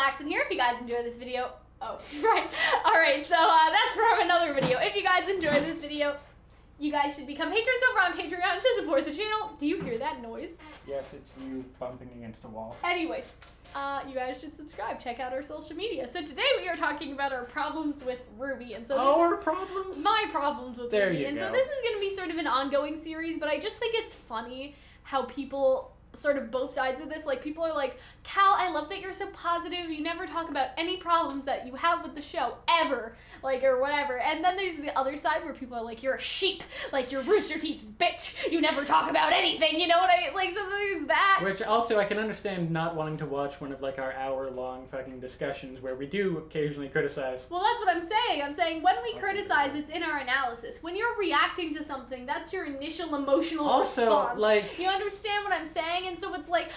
Calxiyn here. If you guys enjoy this video, right. Alright, so that's from another video. If you guys enjoy this video, you guys should become patrons over on Patreon to support the channel. Do you hear that noise? Yes, it's you bumping against a wall. Anyway, you guys should subscribe. Check out our social media. So today we are talking about our problems with RWBY. And so our problems? My problems with there RWBY. You and go. So this is going to be sort of an ongoing series, but I just think it's funny how people sort of both sides of this, like people are like, Cal, I love that you're so positive, you never talk about any problems that you have with the show ever, like, or whatever. And then there's the other side where people are like, you're a sheep, like you're Rooster Teeth's bitch, you never talk about anything, you know what I mean? Like, so there's that. Which also I can understand not wanting to watch one of like our hour-long fucking discussions where we do occasionally criticize. Well, that's what I'm saying. I'm saying when we criticize, it's in our analysis. When you're reacting to something, that's your initial emotional response. Like, you understand what I'm saying? And so it's like,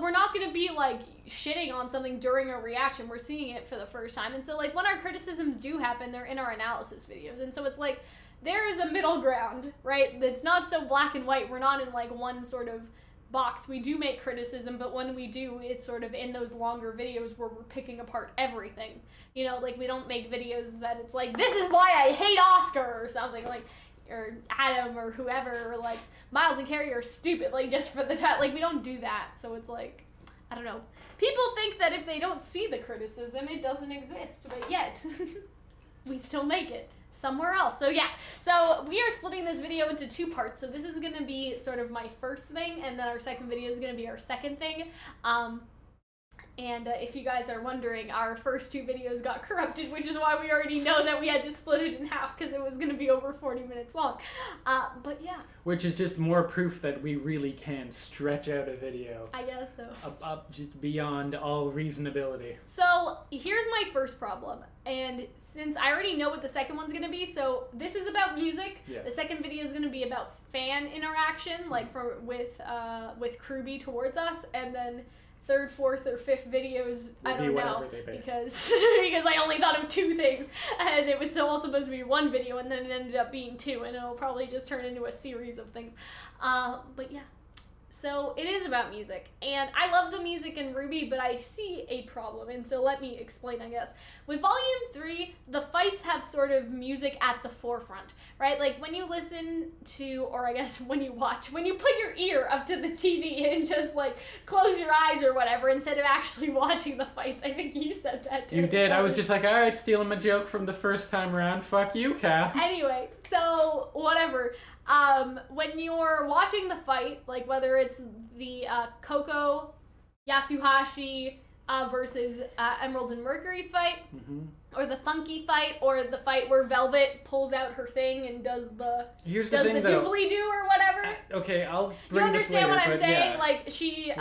we're not going to be like shitting on something during a reaction. We're seeing it for the first time. And so like when our criticisms do happen, they're in our analysis videos. And so it's like, there is a middle ground, right? That's not so black and white. We're not in like one sort of box. We do make criticism, but when we do, it's sort of in those longer videos where we're picking apart everything. You know, like we don't make videos that it's like, this is why I hate Oscar or something, like, or Adam or whoever, or like Miles and Carrie are stupid, like just for the time, like we don't do that. So it's like, I don't know. People think that if they don't see the criticism, it doesn't exist, but yet we still make it somewhere else. So yeah, so we are splitting this video into two parts. So this is going to be sort of my first thing, and then our second video is going to be our second thing. And if you guys are wondering, our first two videos got corrupted, which is why we already know that we had to split it in half because it was going to be over 40 minutes long. But yeah. Which is just more proof that we really can stretch out a video. I guess so. Up just beyond all reasonability. So here's my first problem. And since I already know what the second one's going to be, so this is about music. Yeah. The second video is going to be about fan interaction, like with RWBY towards us, and then third, fourth, or fifth videos, I don't know, because I only thought of two things, and it was all supposed to be one video, and then it ended up being two, and it'll probably just turn into a series of things. But yeah. So it is about music, and I love the music in RWBY, but I see a problem, and so let me explain, I guess. With Volume 3, the fights have sort of music at the forefront, right? Like when you listen to, or I guess when you watch, when you put your ear up to the TV and just like close your eyes or whatever instead of actually watching the fights. I think you said that too. You did. I was just like, all right, stealing my joke from the first time around. Fuck you, Cal. Anyway, so whatever. When you're watching the fight, like whether it's the Coco Yasuhashi versus Emerald and Mercury fight, or the Funky fight, or the fight where Velvet pulls out her thing and does the doobly-doo or whatever. Okay, I'll bring You understand this later, what I'm saying? Yeah. Like she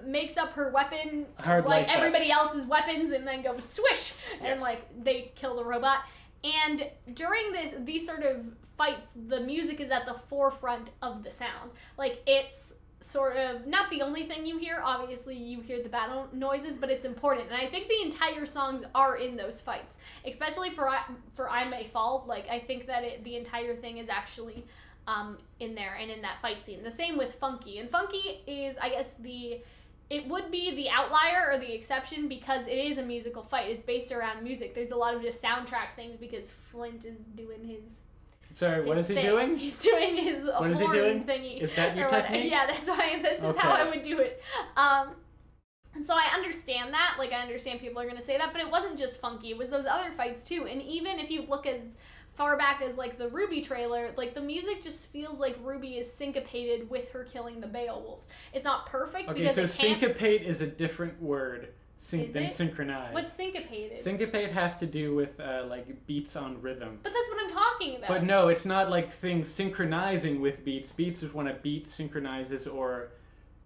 makes up her weapon Hard like light everybody test. else's weapons and then goes swish, and like they kill the robot. And during these sort of fights, the music is at the forefront of the sound. Like, it's sort of not the only thing you hear. Obviously, you hear the battle noises, but it's important. And I think the entire songs are in those fights, especially for I May Fall. Like, I think that the entire thing is actually in there and in that fight scene. The same with Funky. And Funky is, I guess, it would be the outlier or the exception because it is a musical fight. It's based around music. There's a lot of just soundtrack things because Flint is doing his... Sorry, what is he thing. doing? He's doing his What is he doing? thingy. Is that your technique? Yeah, that's why. This is how I would do it. And so I understand that. Like, I understand people are going to say that, but it wasn't just Funky. It was those other fights, too. And even if you look as far back as, like, the RWBY trailer, like, the music just feels like RWBY is syncopated with her killing the Beowulfs. It's not perfect because so syncopate is a different word than it? synchronize. What's syncopated? Syncopate has to do with, like, beats on rhythm. But that's what I'm talking about. But no, it's not like things synchronizing with beats. Beats is when a beat synchronizes or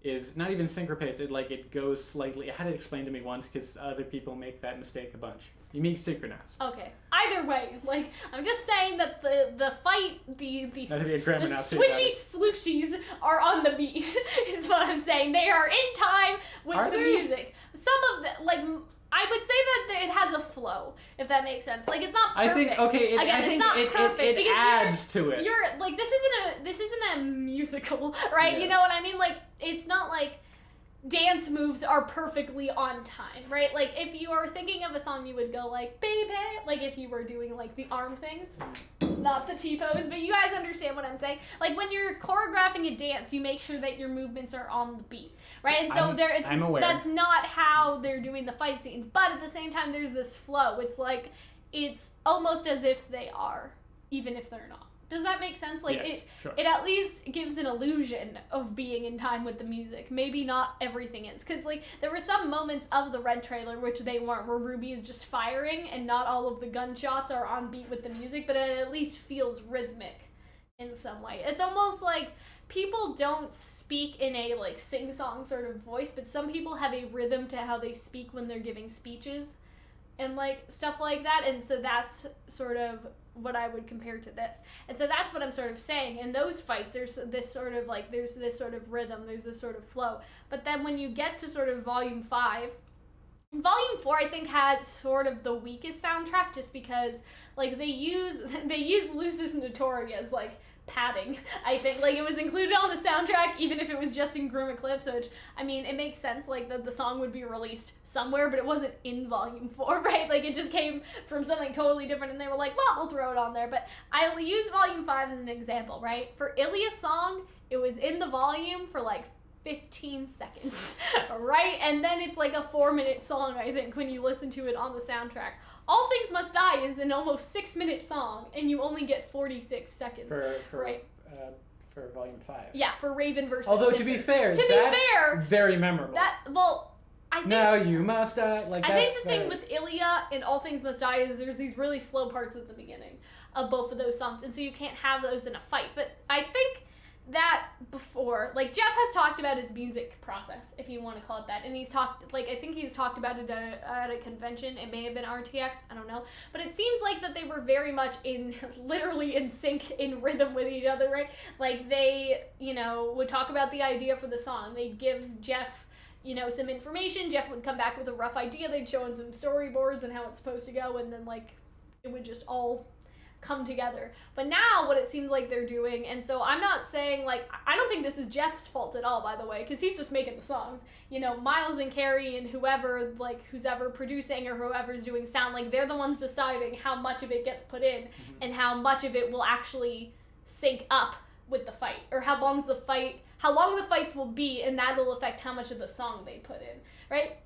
is not even syncopates. It goes slightly. I had it explained to me once because other people make that mistake a bunch. You mean synchronize. Okay. Either way, like, I'm just saying that the fight, the swishy slooshies are on the beat, is what I'm saying. They are in time with the music. Some of them, like, I would say that it has a flow, if that makes sense. Like, it's not perfect. I think, okay, it's not perfect. It adds to it. You're, like, this isn't a musical, right? Yeah. You know what I mean? Like, it's not like dance moves are perfectly on time, right? Like, if you are thinking of a song, you would go like, baby, like if you were doing like the arm things, not the T-pose, but you guys understand what I'm saying. Like, when you're choreographing a dance, you make sure that your movements are on the beat, right? And so I'm aware. That's not how they're doing the fight scenes, but at the same time, there's this flow. It's like, it's almost as if they are, even if they're not. Does that make sense? Like, yes, sure. It at least gives an illusion of being in time with the music. Maybe not everything is. Because, like, there were some moments of the Red trailer, which they weren't, where RWBY is just firing and not all of the gunshots are on beat with the music, but it at least feels rhythmic in some way. It's almost like people don't speak in a, like, sing-song sort of voice, but some people have a rhythm to how they speak when they're giving speeches and, like, stuff like that. And so that's sort of what I would compare to this. And so that's what I'm sort of saying. In those fights, there's this sort of rhythm, there's this sort of flow. But then when you get to sort of Volume 5, Volume 4, I think, had sort of the weakest soundtrack, just because, like, they use Lucis Notori as, like, padding, I think. Like, it was included on the soundtrack, even if it was just in Groom Eclipse, which, I mean, it makes sense, like, the song would be released somewhere, but it wasn't in Volume 4, right? Like, it just came from something totally different, and they were like, well, we'll throw it on there. But I'll use Volume 5 as an example, right? For Ilya's song, it was in the volume for, like, 15 seconds, right? And then it's like a 4-minute song, I think, when you listen to it on the soundtrack. All Things Must Die is an almost 6-minute song, and you only get 46 seconds, right? For Volume 5. Yeah, for Raven versus Although, Cinder. to be fair, very memorable. I think, now you must die. Like, I think the thing with Ilya and All Things Must Die is there's these really slow parts at the beginning of both of those songs, and so you can't have those in a fight. But I think that before, like, Jeff has talked about his music process, if you want to call it that, and he's talked, like, I think he's talked about it at a convention. It may have been RTX, I don't know, but it seems like that they were very much literally in sync, in rhythm with each other, right? Like, they, would talk about the idea for the song. They'd give Jeff, some information. Jeff would come back with a rough idea. They'd show him some storyboards and how it's supposed to go, and then, like, it would just all come together. But now what it seems like they're doing, and so I'm not saying, like, I don't think this is Jeff's fault at all, by the way, because he's just making the songs. Miles and Carrie and who's ever producing or whoever's doing sound, like, they're the ones deciding how much of it gets put in and how much of it will actually sync up with the fight, or how long the fights will be, and that'll affect how much of the song they put in, right?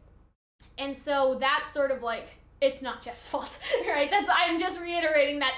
And so that's sort of like, it's not Jeff's fault, right? I'm just reiterating that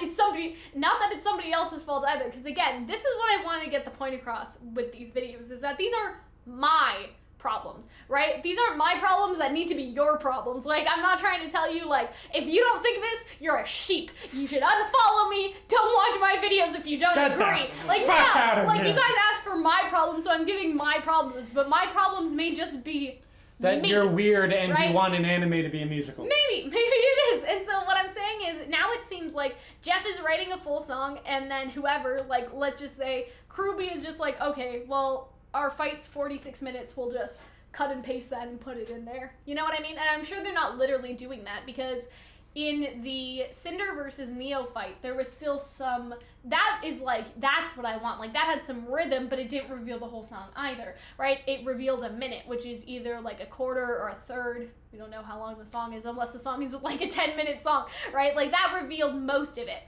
not that it's somebody else's fault either, because again, this is what I want to get the point across with these videos, is that these are my problems, right? These aren't my problems that need to be your problems. Like, I'm not trying to tell you, like, if you don't think this, you're a sheep. You should unfollow me. Don't watch my videos if you don't agree. Like, no, like, you guys asked for my problems, so I'm giving my problems, but my problems may just be that you're weird and right? You want an anime to be a musical. Maybe it is. And so what I'm saying is, now it seems like Jeff is writing a full song, and then whoever, like, let's just say, RWBY is just like, okay, well, our fight's 46 minutes, we'll just cut and paste that and put it in there. You know what I mean? And I'm sure they're not literally doing that, because in the Cinder versus Neo fight, there was still some, that's what I want. Like, that had some rhythm, but it didn't reveal the whole song either, right? It revealed a minute, which is either like a quarter or a third. We don't know how long the song is, unless the song is like a 10-minute song, right? Like, that revealed most of it,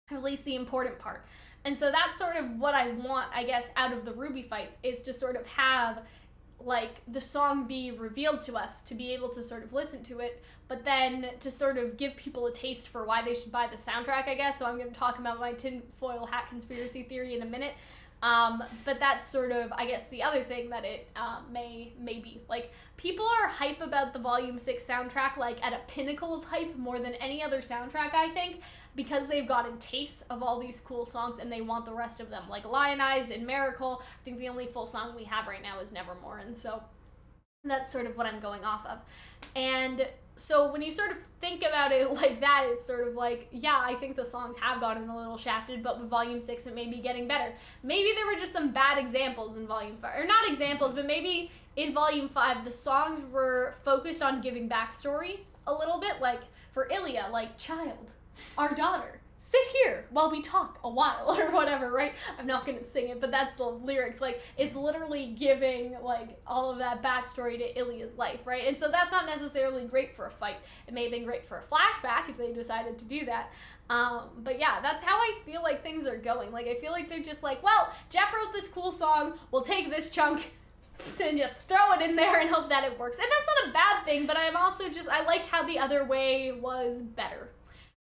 or at least the important part. And so that's sort of what I want, I guess, out of the RWBY fights, is to sort of have, like, the song be revealed to us, to be able to sort of listen to it, but then to sort of give people a taste for why they should buy the soundtrack, I guess. So I'm going to talk about my tinfoil hat conspiracy theory in a minute. But that's sort of, I guess, the other thing that it may be. Like, people are hype about the Volume 6 soundtrack, like, at a pinnacle of hype more than any other soundtrack, I think, because they've gotten tastes of all these cool songs and they want the rest of them. Like, Lionized and Miracle, I think the only full song we have right now is Nevermore, and so that's sort of what I'm going off of. And so when you sort of think about it like that, it's sort of like, yeah, I think the songs have gotten a little shafted, but with Volume 6 it may be getting better. Maybe there were just some bad examples in Volume 5, or not examples, but maybe in Volume 5 the songs were focused on giving backstory a little bit, like for Ilya, like, child, our daughter, sit here while we talk a while or whatever, right? I'm not gonna sing it, but that's the lyrics. Like, it's literally giving, like, all of that backstory to Ilya's life, right? And so that's not necessarily great for a fight. It may have been great for a flashback if they decided to do that. But yeah, that's how I feel like things are going. Like, I feel like they're just like, well, Jeff wrote this cool song, we'll take this chunk and just throw it in there and hope that it works. And that's not a bad thing, but I'm also just, I like how the other way was better.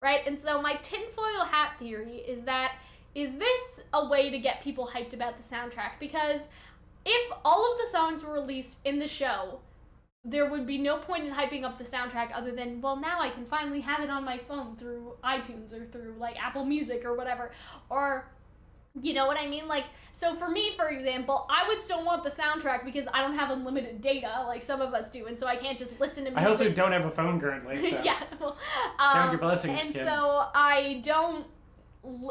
Right? And so my tinfoil hat theory is this a way to get people hyped about the soundtrack? Because if all of the songs were released in the show, there would be no point in hyping up the soundtrack other than, well, now I can finally have it on my phone through iTunes or through, like, Apple Music or whatever. Or, you know what I mean? Like, so for me, for example, I would still want the soundtrack because I don't have unlimited data like some of us do, and so I can't just listen to music. I also don't have a phone currently. So. Yeah. Well, count your blessings, and kid. so I don't,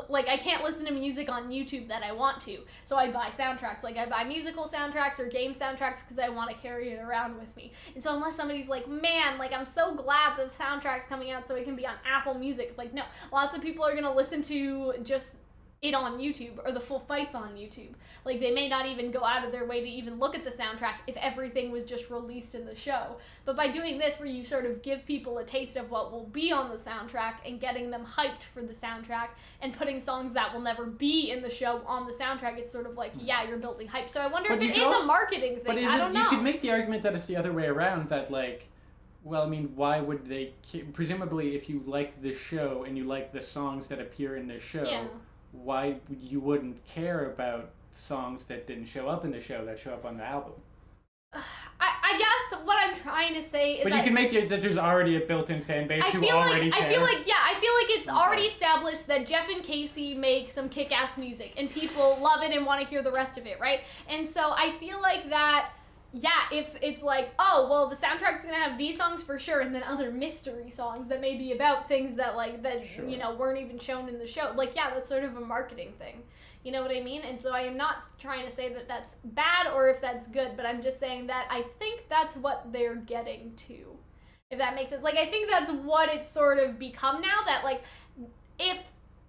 like, I can't listen to music on YouTube that I want to, so I buy soundtracks. Like, I buy musical soundtracks or game soundtracks because I want to carry it around with me. And so unless somebody's like, man, like, I'm so glad the soundtrack's coming out so it can be on Apple Music, like, no. Lots of people are going to listen to just it on YouTube or the full fights on YouTube. Like, they may not even go out of their way to even look at the soundtrack if everything was just released in the show. But by doing this, where you sort of give people a taste of what will be on the soundtrack and getting them hyped for the soundtrack and putting songs that will never be in the show on the soundtrack, it's sort of like, yeah, you're building hype. So I wonder if it is a marketing thing. I don't know. You could make the argument that it's the other way around, that, like, well, I mean, why would they... Presumably, if you like the show and you like the songs that appear in the show... Yeah. Why you wouldn't care about songs that didn't show up in the show that show up on the album? I guess what I'm trying to say is but you can make that there's already a built-in fan base who already care. I feel like it's already established that Jeff and Casey make some kick-ass music and people love it and want to hear the rest of it, right? And so I feel like that, yeah, if it's like, oh, well, the soundtrack's gonna have these songs for sure, and then other mystery songs that may be about things that, like, that, sure, you know, weren't even shown in the show. Like, yeah, that's sort of a marketing thing. You know what I mean? And so I am not trying to say that that's bad or if that's good, but I'm just saying that I think that's what they're getting to. If that makes sense. Like, I think that's what it's sort of become now, that, like,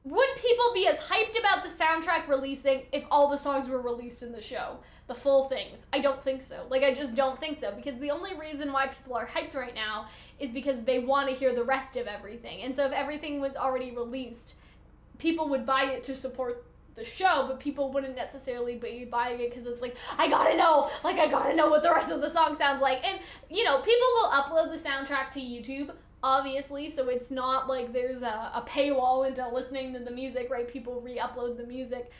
would people be as hyped about the soundtrack releasing if all the songs were released in the show? The full things. I don't think so. Like, I just don't think so. Because the only reason why people are hyped right now is because they want to hear the rest of everything. And so if everything was already released, people would buy it to support the show, but people wouldn't necessarily be buying it because it's like, I gotta know what the rest of the song sounds like. And, you know, people will upload the soundtrack to YouTube, obviously, so it's not like there's a paywall into listening to the music, right? People re-upload the music.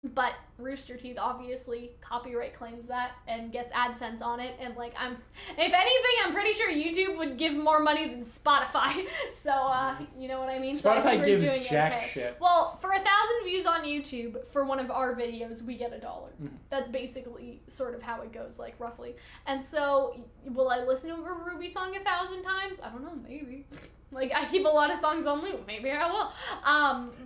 But Rooster Teeth obviously copyright claims that and gets AdSense on it, and, like, if anything, I'm pretty sure YouTube would give more money than Spotify. So, you know what I mean? Spotify so I think gives doing jack okay. shit. Well, for 1,000 views on YouTube for one of our videos, we get $1. Mm-hmm. That's basically sort of how it goes, like, roughly. And so, will I listen to a RWBY song 1,000 times? I don't know, maybe. Like, I keep a lot of songs on loop. Maybe I will.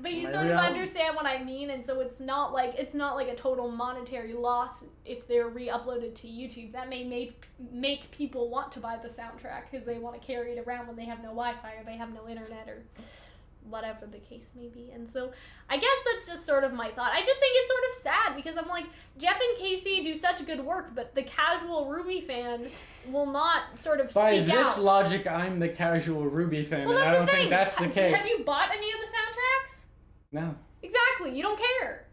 But you sort of understand what I mean, and so it's not like a total monetary loss if they're re-uploaded to YouTube. That may make people want to buy the soundtrack because they want to carry it around when they have no Wi-Fi or they have no internet or whatever the case may be. And so I guess that's just sort of my thought. I just think it's sort of sad because I'm like, Jeff and Casey do such good work, but the casual RWBY fan will not sort of By seek out. By this logic, I'm the casual RWBY fan, well, and I don't think that's the case. Have you bought any of the soundtracks? No. Exactly, you don't care.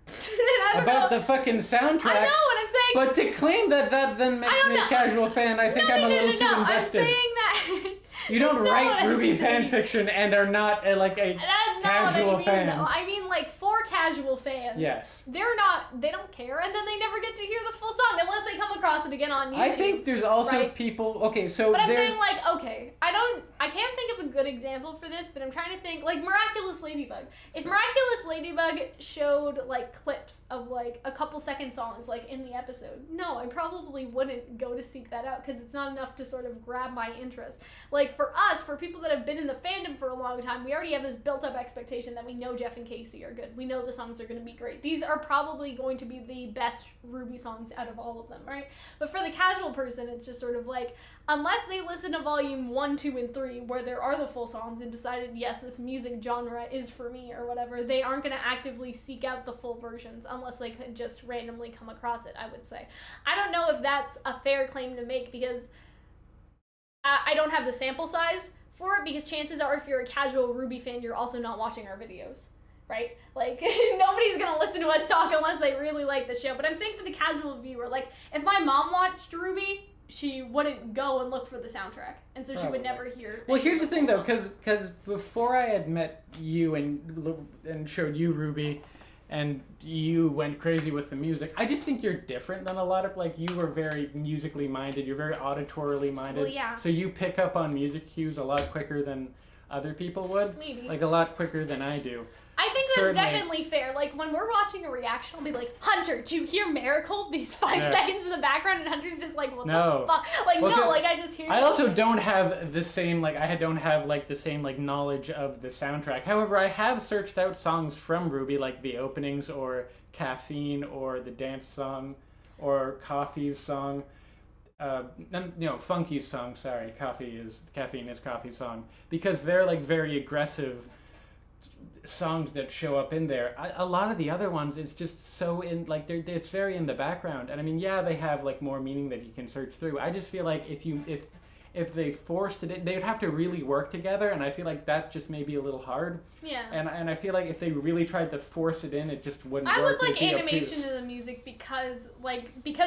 About the fucking soundtrack. I know what I'm saying. But to claim that then makes me a casual fan, I think I'm a little too invested. I'm saying that. You don't write RWBY fan fiction and are not like a casual fan. Though. I mean, like, for casual fans. Yes. They don't care, and then they never get to hear the full song unless they come across it again on YouTube. I think there's also people. Okay, so. But I'm saying, like, okay, I can't think of a good example for this, but I'm trying to think, like, Miraculous Ladybug. If Miraculous Ladybug showed, like, clips of, like, a couple second songs, like, in the episode, no, I probably wouldn't go to seek that out because it's not enough to sort of grab my interest. Like, for us, for people that have been in the fandom for a long time, we already have this built-up expectation that we know Jeff and Casey are good. We know the songs are going to be great. These are probably going to be the best RWBY songs out of all of them, right? But for the casual person, it's just sort of like, unless they listen to volume 1, 2, and 3 industry where there are the full songs and decided, yes, this music genre is for me or whatever, they aren't going to actively seek out the full versions unless they could just randomly come across it, I would say. I don't know if that's a fair claim to make because I don't have the sample size for it, because chances are if you're a casual RWBY fan, you're also not watching our videos, right? Like, nobody's gonna listen to us talk unless they really like the show. But I'm saying for the casual viewer, like, if my mom watched RWBY, she wouldn't go and look for the soundtrack, and so she would never hear. Well, here's the thing, though, because before I had met you and showed you RWBY, and you went crazy with the music, I just think you're different than a lot of, like, you were very musically minded, you're very auditorily minded. Well, yeah. So you pick up on music cues a lot quicker than other people would. Maybe. Like, a lot quicker than I do. I think that's definitely fair. Like, when we're watching a reaction, I'll be like, Hunter, do you hear Miracle? These 5 seconds in the background, and Hunter's just like, what the fuck? Like, well, no, like, I just hear I also don't have the same, like, the same, like, knowledge of the soundtrack. However, I have searched out songs from RWBY, like the openings, or Caffeine, or the dance song, or Coffee's song. Funky's song, sorry. Caffeine is Coffee's song. Because they're, like, very aggressive songs that show up in there. A lot of the other ones, it's just so it's very in the background, and I mean, yeah, they have like more meaning that you can search through. I just feel like if they forced it in, they would have to really work together, and I feel like that just may be a little hard. Yeah. And I feel like if they really tried to force it in, it just wouldn't work. I would like animation in the music because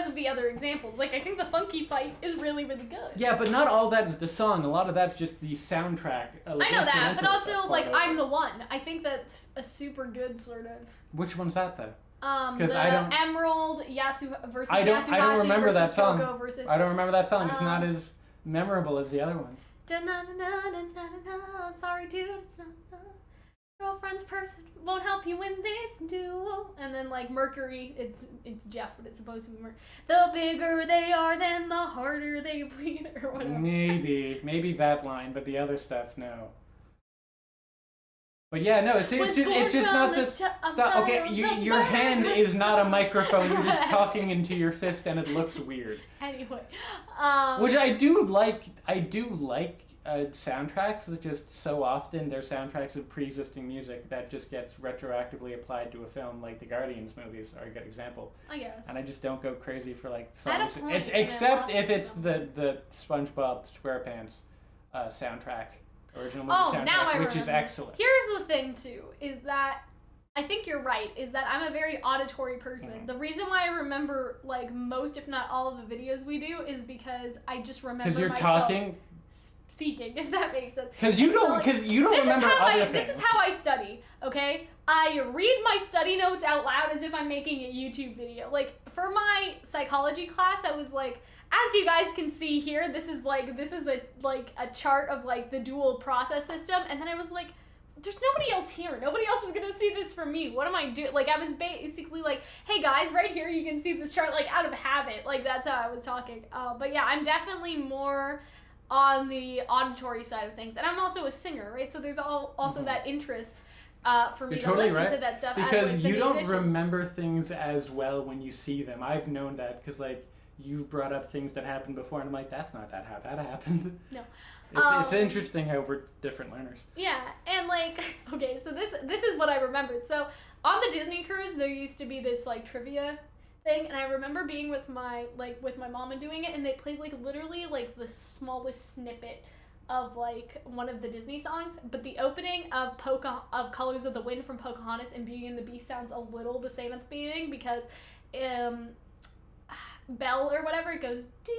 of the other examples. Like, I think the funky fight is really, really good. Yeah, but not all that is the song. A lot of that's just the soundtrack. I know that, but also, like, I'm the One. I think that's a super good sort of... Which one's that, though? The Emerald versus I don't remember that song. Versus... I don't remember that song. It's not as memorable as the other one. Sorry, dude, it's not the girlfriend's person. Won't help you win this duel. And then, like, Mercury, it's Jeff, but it's supposed to be Mercury. The bigger they are, then the harder they bleed, or whatever. Maybe that line, but the other stuff, no. But yeah, no, it's just not this stuff. Okay, your hand is not a microphone. You're just talking into your fist, and it looks weird. Anyway, which I do like. Soundtracks. It's just so often they're soundtracks of pre-existing music that just gets retroactively applied to a film, like the Guardians movies are a good example. I guess. And I just don't go crazy for like songs. At a point, it's except if it's the SpongeBob SquarePants soundtrack. Original movie soundtrack, which is excellent. Here's the thing, too, is that I think you're right, is that I'm a very auditory person. Mm-hmm. The reason why I remember, like, most, if not all of the videos we do is because I just remember Because you're myself talking? speaking, if that makes sense. Because you don't remember other things. This is how I study, okay? I read my study notes out loud as if I'm making a YouTube video. Like, for my psychology class, I was like, as you guys can see here, this is a chart of, like, the dual process system, and then I was like, there's nobody else here. Nobody else is gonna see this from me. What am I doing? Like, I was basically like, hey guys, right here you can see this chart, like, out of habit. Like, that's how I was talking. But yeah, I'm definitely more on the auditory side of things, and I'm also a singer, right? So there's also that interest for me to listen to that stuff. Because as, like, you don't remember things as well when you see them. I've known that because, like, you've brought up things that happened before, and I'm like, that's not how that happened. No. It's interesting how we're different learners. Yeah, and, like, okay, so this is what I remembered. So on the Disney cruise, there used to be this, like, trivia thing, and I remember being with my mom and doing it, and they played, like, literally, like, the smallest snippet of, like, one of the Disney songs, but the opening of Colors of the Wind from Pocahontas and Beauty and the Beast sounds a little the same at the beginning, because Belle or whatever, it goes do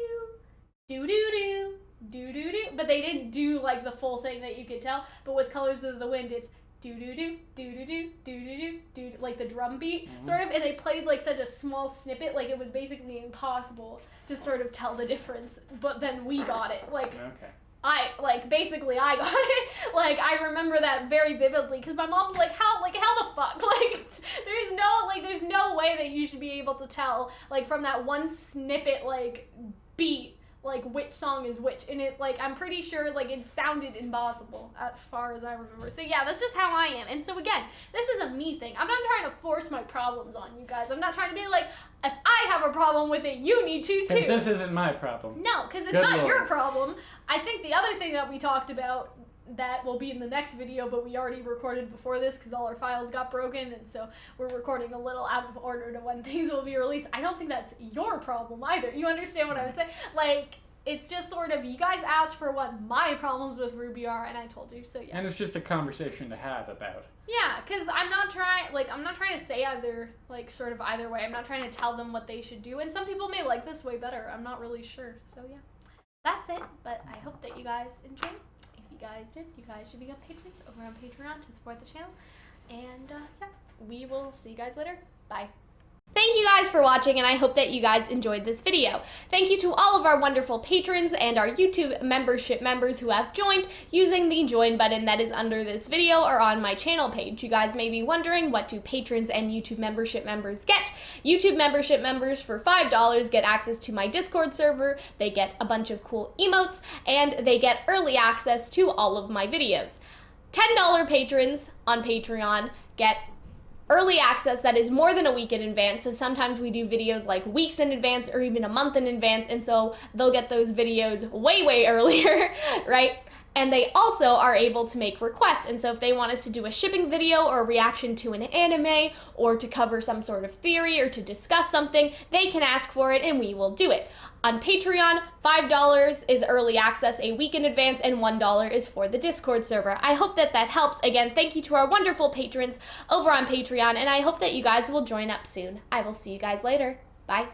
do do do do do do, but they didn't do, like, the full thing that you could tell. But with Colors of the Wind, it's do do do do do do do do do, like the drum beat sort of, and they played, like, such a small snippet, like it was basically impossible to sort of tell the difference. But then we got it, like. Okay. I got it. Like, I remember that very vividly, because my mom's like, how the fuck? Like, there's no way that you should be able to tell, like, from that one snippet, like, beat, like which song is which, and it like I'm pretty sure like it sounded impossible as far as I remember. So yeah, that's just how I am. And so again, this is a me thing. I'm not trying to force my problems on you guys. I'm not trying to be like, if I have a problem with it, you need to too. This isn't my problem. No, because it's Good not Lord. your problem. I think the other thing that we talked about that will be in the next video, but we already recorded before this because all our files got broken, and so we're recording a little out of order to when things will be released. I don't think that's your problem either. You understand what I was saying? Like, it's just sort of, you guys asked for what my problems with RWBY are, and I told you, so yeah. And it's just a conversation to have about. Yeah, because I'm not trying to say either, like, sort of either way. I'm not trying to tell them what they should do, and some people may like this way better. I'm not really sure, so yeah. That's it, but I hope that you guys enjoyed. If you guys did, you guys should become patrons over on Patreon to support the channel. And yeah, we will see you guys later. Bye. Thank you guys for watching, and I hope that you guys enjoyed this video. Thank you to all of our wonderful patrons and our YouTube membership members who have joined using the join button that is under this video or on my channel page. You guys may be wondering, what do patrons and YouTube membership members get? YouTube membership members for $5 get access to my Discord server, they get a bunch of cool emotes, and they get early access to all of my videos. $10 patrons on Patreon get early access that is more than a week in advance, so sometimes we do videos like weeks in advance or even a month in advance, and so they'll get those videos way earlier, right? And they also are able to make requests, and so if they want us to do a shipping video or a reaction to an anime or to cover some sort of theory or to discuss something, they can ask for it and we will do it. On Patreon, $5 is early access a week in advance and $1 is for the Discord server. I hope that that helps. Again, thank you to our wonderful patrons over on Patreon, and I hope that you guys will join up soon. I will see you guys later. Bye.